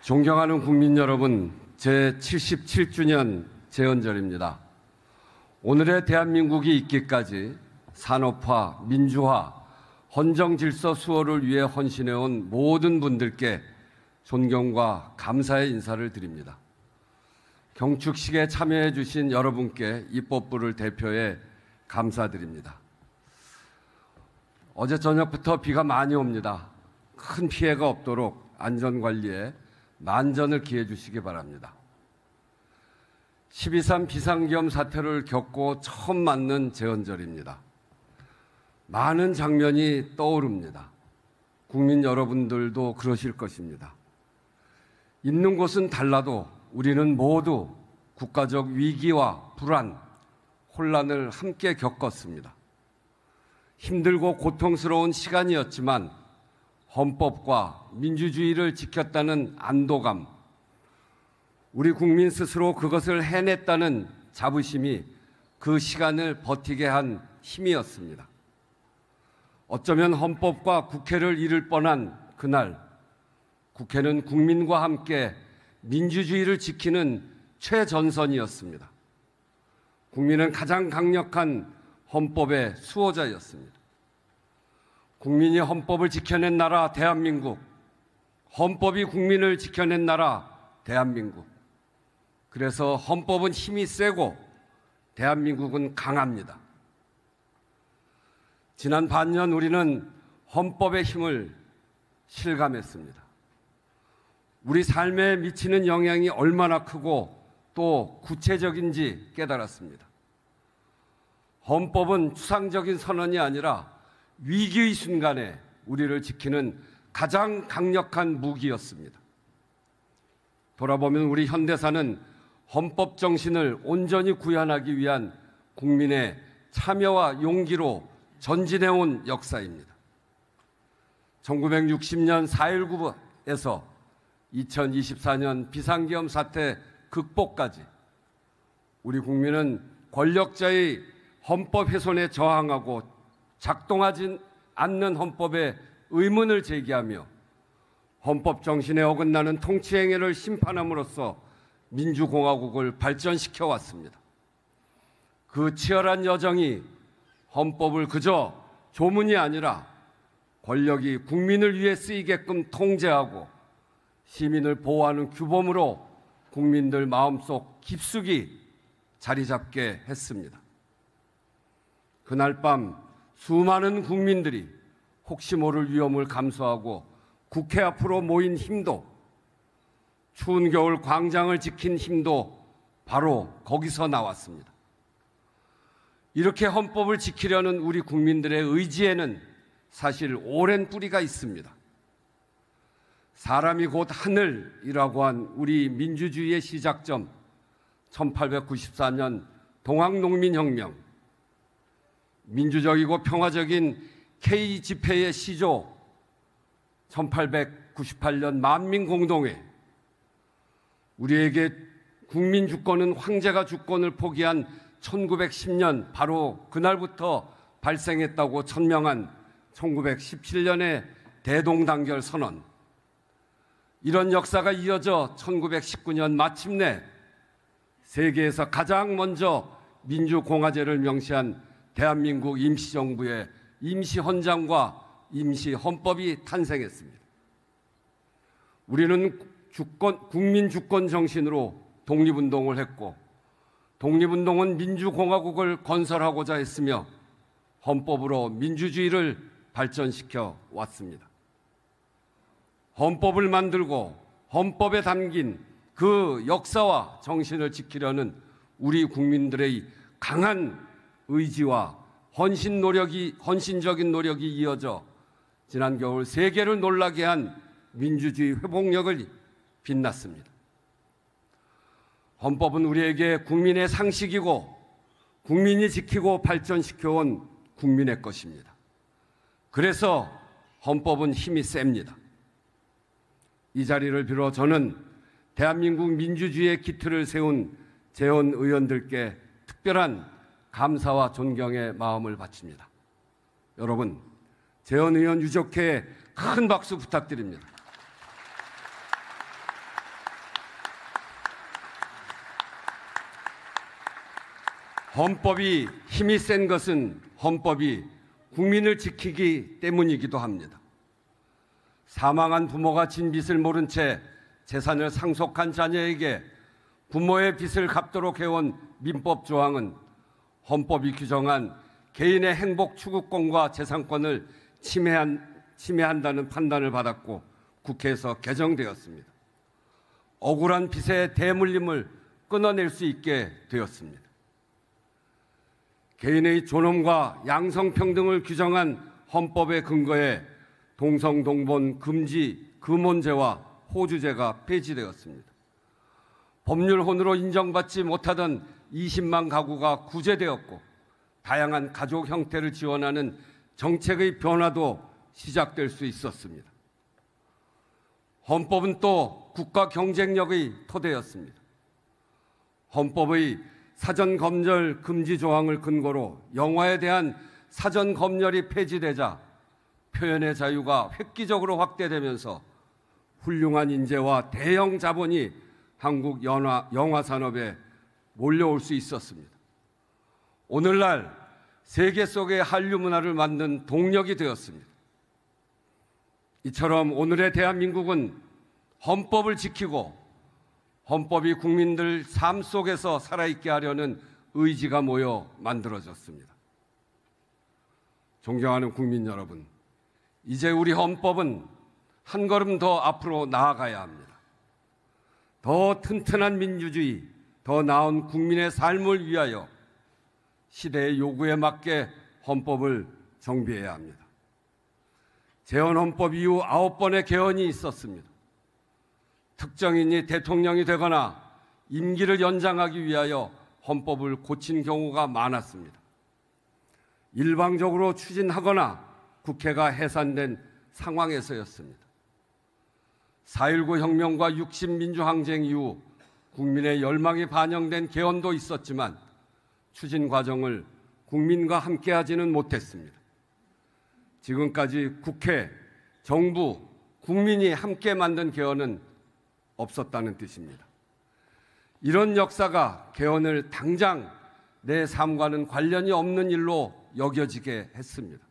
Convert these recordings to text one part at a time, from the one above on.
존경하는 국민 여러분, 제77주년 재헌절입니다. 오늘의 대한민국이 있기까지 산업화, 민주화, 헌정질서 수호를 위해 헌신해온 모든 분들께 존경과 감사의 인사를 드립니다. 경축식에 참여해 주신 여러분께 입법부를 대표해 감사드립니다. 어제 저녁부터 비가 많이 옵니다. 큰 피해가 없도록 안전관리에 만전을 기해 주시기 바랍니다. 12.3 비상기험 사태를 겪고 처음 맞는 재헌절입니다. 많은 장면이 떠오릅니다. 국민 여러분들도 그러실 것입니다. 있는 곳은 달라도 우리는 모두 국가적 위기와 불안, 혼란을 함께 겪었습니다. 힘들고 고통스러운 시간이었지만 헌법과 민주주의를 지켰다는 안도감, 우리 국민 스스로 그것을 해냈다는 자부심이 그 시간을 버티게 한 힘이었습니다. 어쩌면 헌법과 국회를 잃을 뻔한 그날, 국회는 국민과 함께 민주주의를 지키는 최전선이었습니다. 국민은 가장 강력한 헌법의 수호자였습니다. 국민이 헌법을 지켜낸 나라 대한민국, 헌법이 국민을 지켜낸 나라 대한민국. 그래서 헌법은 힘이 세고 대한민국은 강합니다. 지난 반년 우리는 헌법의 힘을 실감했습니다. 우리 삶에 미치는 영향이 얼마나 크고 또 구체적인지 깨달았습니다. 헌법은 추상적인 선언이 아니라 위기의 순간에 우리를 지키는 가장 강력한 무기였습니다. 돌아보면 우리 현대사는 헌법 정신을 온전히 구현하기 위한 국민의 참여와 용기로 전진해온 역사입니다. 1960년 4.19에서 2024년 비상기험 사태 극복까지 우리 국민은 권력자의 헌법 훼손에 저항하고 작동하지 않는 헌법에 의문을 제기하며 헌법 정신에 어긋나는 통치행위를 심판함으로써 민주공화국을 발전시켜 왔습니다. 그 치열한 여정이 헌법을 그저 조문이 아니라 권력이 국민을 위해 쓰이게끔 통제하고 시민을 보호하는 규범으로 국민들 마음속 깊숙이 자리 잡게 했습니다. 그날 밤 수많은 국민들이 혹시 모를 위험을 감수하고 국회 앞으로 모인 힘도, 추운 겨울 광장을 지킨 힘도 바로 거기서 나왔습니다. 이렇게 헌법을 지키려는 우리 국민들의 의지에는 사실 오랜 뿌리가 있습니다. 사람이 곧 하늘이라고 한 우리 민주주의의 시작점, 1894년 동학농민혁명, 민주적이고 평화적인 K 집회의 시조, 1898년 만민공동회, 우리에게 국민 주권은 황제가 주권을 포기한 1910년 바로 그날부터 발생했다고 천명한 1917년의 대동단결 선언, 이런 역사가 이어져 1919년 마침내 세계에서 가장 먼저 민주공화제를 명시한 대한민국 임시정부의 임시헌장과 임시헌법이 탄생했습니다. 우리는 국민 주권 정신으로 독립운동을 했고 독립운동은 민주공화국을 건설하고자 했으며 헌법으로 민주주의를 발전시켜 왔습니다. 헌법을 만들고 헌법에 담긴 그 역사와 정신을 지키려는 우리 국민들의 강한 의지와 헌신적인 노력이 이어져 지난 겨울 세계를 놀라게 한 민주주의 회복력을 빛났습니다. 헌법은 우리에게 국민의 상식이고 국민이 지키고 발전시켜온 국민의 것입니다. 그래서 헌법은 힘이 셉니다. 이 자리를 빌어 저는 대한민국 민주주의의 기틀을 세운 재헌 의원들께 특별한 감사와 존경의 마음을 바칩니다. 여러분, 재헌 의원 유족회에 큰 박수 부탁드립니다. 헌법이 힘이 센 것은 헌법이 국민을 지키기 때문이기도 합니다. 사망한 부모가 진 빚을 모른 채 재산을 상속한 자녀에게 부모의 빚을 갚도록 해온 민법 조항은 헌법이 규정한 개인의 행복 추구권과 재산권을 침해한다는 판단을 받았고 국회에서 개정되었습니다. 억울한 빚의 대물림을 끊어낼 수 있게 되었습니다. 개인의 존엄과 양성평등을 규정한 헌법의 근거에 동성동본 금지 금혼제와 호주제가 폐지되었습니다. 법률혼으로 인정받지 못하던 20만 가구가 구제되었고 다양한 가족 형태를 지원하는 정책의 변화도 시작될 수 있었습니다. 헌법은 또 국가 경쟁력의 토대였습니다. 헌법의 사전 검열 금지 조항을 근거로 영화에 대한 사전 검열이 폐지되자 표현의 자유가 획기적으로 확대되면서 훌륭한 인재와 대형 자본이 한국 영화 산업에 몰려올 수 있었습니다. 오늘날 세계 속의 한류 문화를 만든 동력이 되었습니다. 이처럼 오늘의 대한민국은 헌법을 지키고 헌법이 국민들 삶 속에서 살아있게 하려는 의지가 모여 만들어졌습니다. 존경하는 국민 여러분, 이제 우리 헌법은 한 걸음 더 앞으로 나아가야 합니다. 더 튼튼한 민주주의, 더 나은 국민의 삶을 위하여 시대의 요구에 맞게 헌법을 정비해야 합니다. 재헌헌법 이후 9번의 개헌이 있었습니다. 특정인이 대통령이 되거나 임기를 연장하기 위하여 헌법을 고친 경우가 많았습니다. 일방적으로 추진하거나 국회가 해산된 상황에서였습니다. 4.19 혁명과 60 민주항쟁 이후 국민의 열망이 반영된 개헌도 있었지만 추진 과정을 국민과 함께하지는 못했습니다. 지금까지 국회, 정부, 국민이 함께 만든 개헌은 없었다는 뜻입니다. 이런 역사가 개헌을 당장 내 삶과는 관련이 없는 일로 여겨지게 했습니다.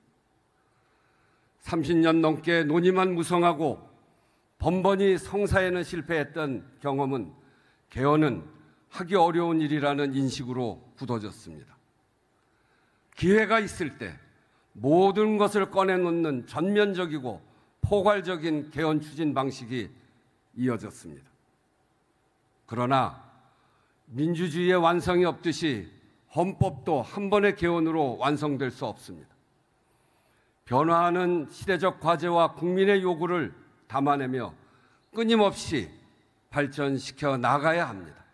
30년 넘게 논의만 무성하고 번번이 성사에는 실패했던 경험은 개헌은 하기 어려운 일이라는 인식으로 굳어졌습니다. 기회가 있을 때 모든 것을 꺼내놓는 전면적이고 포괄적인 개헌 추진 방식이 이어졌습니다. 그러나 민주주의의 완성이 없듯이 헌법도 한 번의 개헌으로 완성될 수 없습니다. 변화하는 시대적 과제와 국민의 요구를 담아내며 끊임없이 발전시켜 나가야 합니다.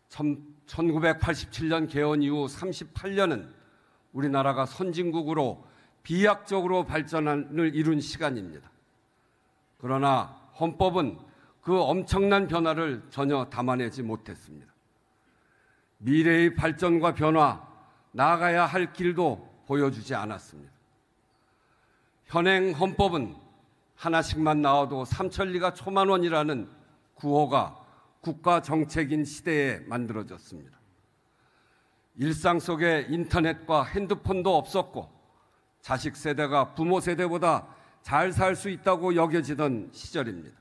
1987년 개헌 이후 38년은 우리나라가 선진국으로 비약적으로 발전을 이룬 시간입니다. 그러나 헌법은 그 엄청난 변화를 전혀 담아내지 못했습니다. 미래의 발전과 변화, 나아가야 할 길도 보여주지 않았습니다. 현행 헌법은 하나씩만 나와도 삼천리가 초만원이라는 구호가 국가 정책인 시대에 만들어졌습니다. 일상 속에 인터넷과 핸드폰도 없었고 자식 세대가 부모 세대보다 잘 살 수 있다고 여겨지던 시절입니다.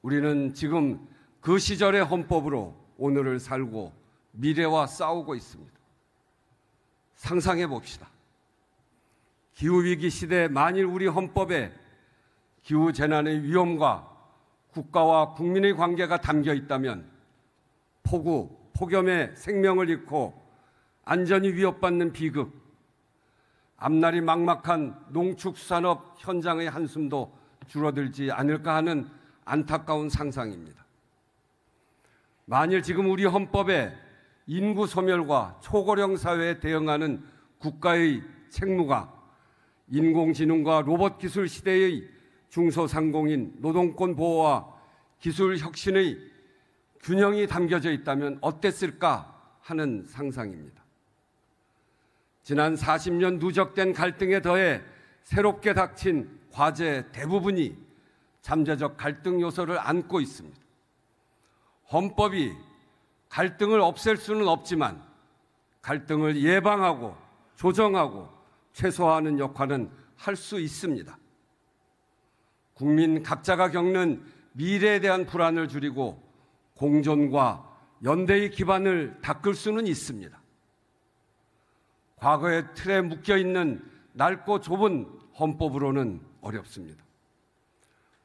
우리는 지금 그 시절의 헌법으로 오늘을 살고 미래와 싸우고 있습니다. 상상해 봅시다. 기후위기 시대에 만일 우리 헌법에 기후재난의 위험과 국가와 국민의 관계가 담겨 있다면 폭우, 폭염에 생명을 잃고 안전이 위협받는 비극, 앞날이 막막한 농축산업 현장의 한숨도 줄어들지 않을까 하는 안타까운 상상입니다. 만일 지금 우리 헌법에 인구 소멸과 초고령 사회에 대응하는 국가의 책무가 인공지능과 로봇 기술 시대의 중소상공인 노동권 보호와 기술 혁신의 균형이 담겨져 있다면 어땠을까 하는 상상입니다. 지난 40년 누적된 갈등에 더해 새롭게 닥친 과제 대부분이 잠재적 갈등 요소를 안고 있습니다. 헌법이 갈등을 없앨 수는 없지만 갈등을 예방하고 조정하고 최소화하는 역할은 할 수 있습니다. 국민 각자가 겪는 미래에 대한 불안을 줄이고 공존과 연대의 기반을 닦을 수는 있습니다. 과거의 틀에 묶여있는 넓고 좁은 헌법으로는 어렵습니다.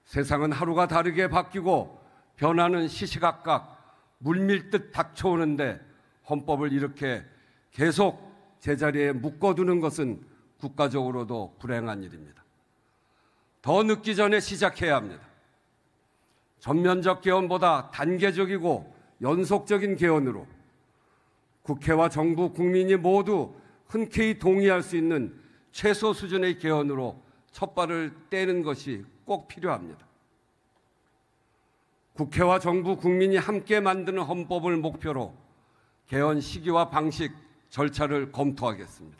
세상은 하루가 다르게 바뀌고 변화는 시시각각 물밀듯 닥쳐오는데 헌법을 이렇게 계속 제자리에 묶어두는 것은 국가적으로도 불행한 일입니다. 더 늦기 전에 시작해야 합니다. 전면적 개헌보다 단계적이고 연속적인 개헌으로 국회와 정부, 국민이 모두 흔쾌히 동의할 수 있는 최소 수준의 개헌으로 첫 발을 떼는 것이 꼭 필요합니다. 국회와 정부, 국민이 함께 만드는 헌법을 목표로 개헌 시기와 방식, 절차를 검토하겠습니다.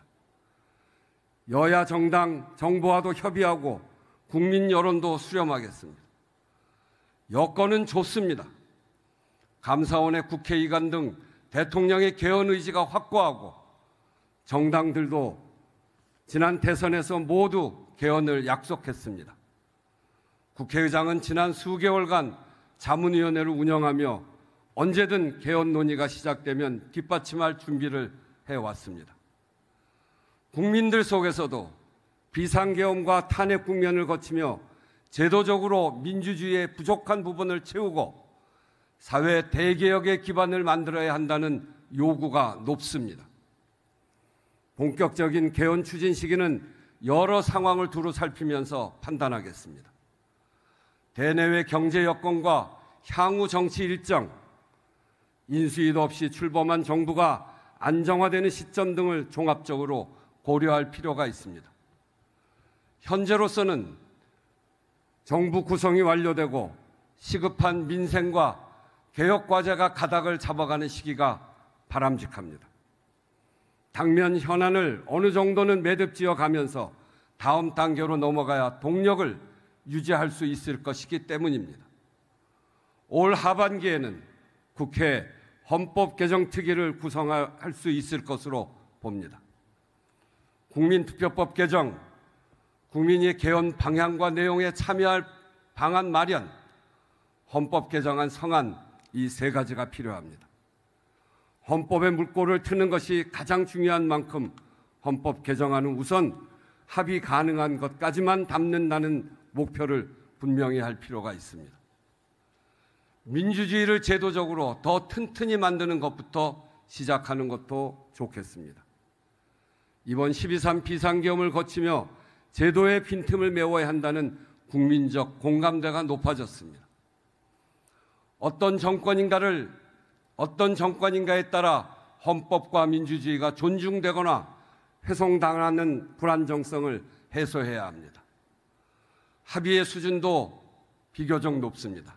여야 정당, 정부와도 협의하고 국민 여론도 수렴하겠습니다. 여건은 좋습니다. 감사원의 국회의관 등 대통령의 개헌 의지가 확고하고 정당들도 지난 대선에서 모두 개헌을 약속했습니다. 국회의장은 지난 수개월간 자문위원회를 운영하며 언제든 개헌 논의가 시작되면 뒷받침할 준비를 해왔습니다. 국민들 속에서도 비상계엄과 탄핵 국면을 거치며 제도적으로 민주주의의 부족한 부분을 채우고 사회 대개혁의 기반을 만들어야 한다는 요구가 높습니다. 본격적인 개헌 추진 시기는 여러 상황을 두루 살피면서 판단하겠습니다. 대내외 경제 여건과 향후 정치 일정, 인수위도 없이 출범한 정부가 안정화되는 시점 등을 종합적으로 고려할 필요가 있습니다. 현재로서는 정부 구성이 완료되고 시급한 민생과 개혁 과제가 가닥을 잡아가는 시기가 바람직합니다. 당면 현안을 어느 정도는 매듭지어 가면서 다음 단계로 넘어가야 동력을 유지할 수 있을 것이기 때문입니다. 올 하반기에는 국회 헌법 개정 특위를 구성할 수 있을 것으로 봅니다. 국민투표법 개정, 국민이 개헌 방향과 내용에 참여할 방안 마련, 헌법 개정안 성안, 이 세 가지가 필요합니다. 헌법에 물꼬를 트는 것이 가장 중요한 만큼 헌법 개정안은 우선 합의 가능한 것까지만 담는다는 목표를 분명히 할 필요가 있습니다. 민주주의를 제도적으로 더 튼튼히 만드는 것부터 시작하는 것도 좋겠습니다. 이번 12.3 비상계엄을 거치며 제도의 빈틈을 메워야 한다는 국민적 공감대가 높아졌습니다. 어떤 정권인가에 따라 헌법과 민주주의가 존중되거나 훼손당하는 불안정성을 해소해야 합니다. 합의의 수준도 비교적 높습니다.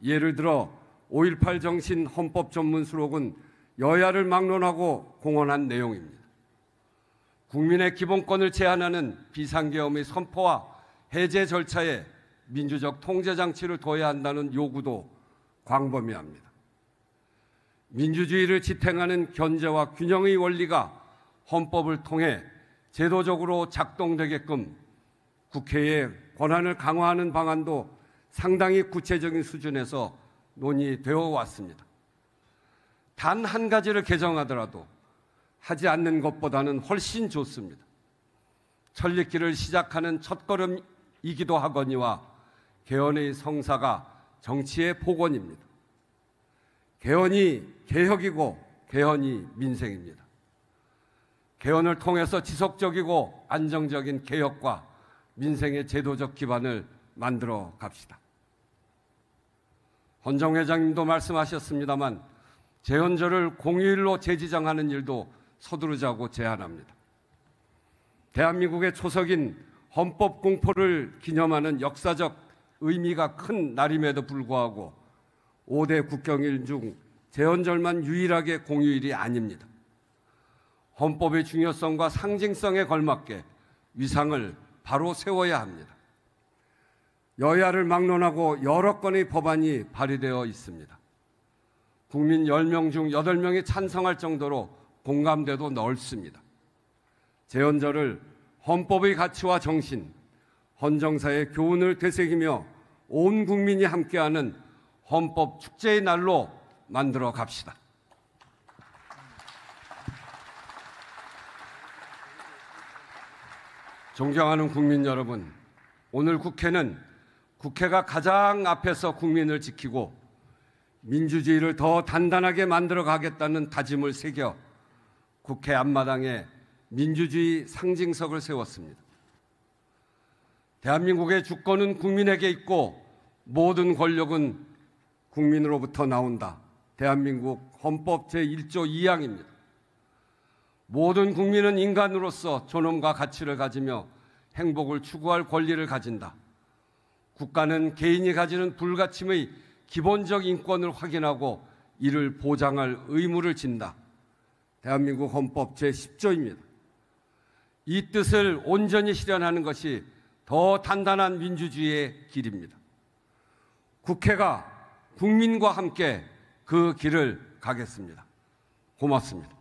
예를 들어 5.18 정신 헌법 전문 수록은 여야를 막론하고 공언한 내용입니다. 국민의 기본권을 제한하는 비상계엄의 선포와 해제 절차에 민주적 통제장치를 둬야 한다는 요구도 광범위합니다. 민주주의를 지탱하는 견제와 균형의 원리가 헌법을 통해 제도적으로 작동되게끔 국회의 권한을 강화하는 방안도 상당히 구체적인 수준에서 논의되어 왔습니다. 단 한 가지를 개정하더라도 하지 않는 것보다는 훨씬 좋습니다. 천리길을 시작하는 첫걸음이기도 하거니와 개헌의 성사가 정치의 복원입니다. 개헌이 개혁이고 개헌이 민생입니다. 개헌을 통해서 지속적이고 안정적인 개혁과 민생의 제도적 기반을 만들어 갑시다. 헌정 회장님도 말씀하셨습니다만 제헌절을 공휴일로 재지정하는 일도 서두르자고 제안합니다. 대한민국의 초석인 헌법 공포를 기념하는 역사적 의미가 큰 날임에도 불구하고 5대 국경일 중 제헌절만 유일하게 공휴일이 아닙니다. 헌법의 중요성과 상징성에 걸맞게 위상을 바로 세워야 합니다. 여야를 막론하고 여러 건의 법안이 발의되어 있습니다. 국민 10명 중 8명이 찬성할 정도로 공감대도 넓습니다. 제헌절을 헌법의 가치와 정신, 헌정사의 교훈을 되새기며 온 국민이 함께하는 헌법 축제의 날로 만들어 갑시다. 존경하는 국민 여러분, 오늘 국회는 국회가 가장 앞에서 국민을 지키고 민주주의를 더 단단하게 만들어 가겠다는 다짐을 새겨 국회 앞마당에 민주주의 상징석을 세웠습니다. 대한민국의 주권은 국민에게 있고 모든 권력은 국민으로부터 나온다. 대한민국 헌법 제1조 2항입니다. 모든 국민은 인간으로서 존엄과 가치를 가지며 행복을 추구할 권리를 가진다. 국가는 개인이 가지는 불가침의 기본적 인권을 확인하고 이를 보장할 의무를 진다. 대한민국 헌법 제10조입니다. 이 뜻을 온전히 실현하는 것이 더 단단한 민주주의의 길입니다. 국회가 국민과 함께 그 길을 가겠습니다. 고맙습니다.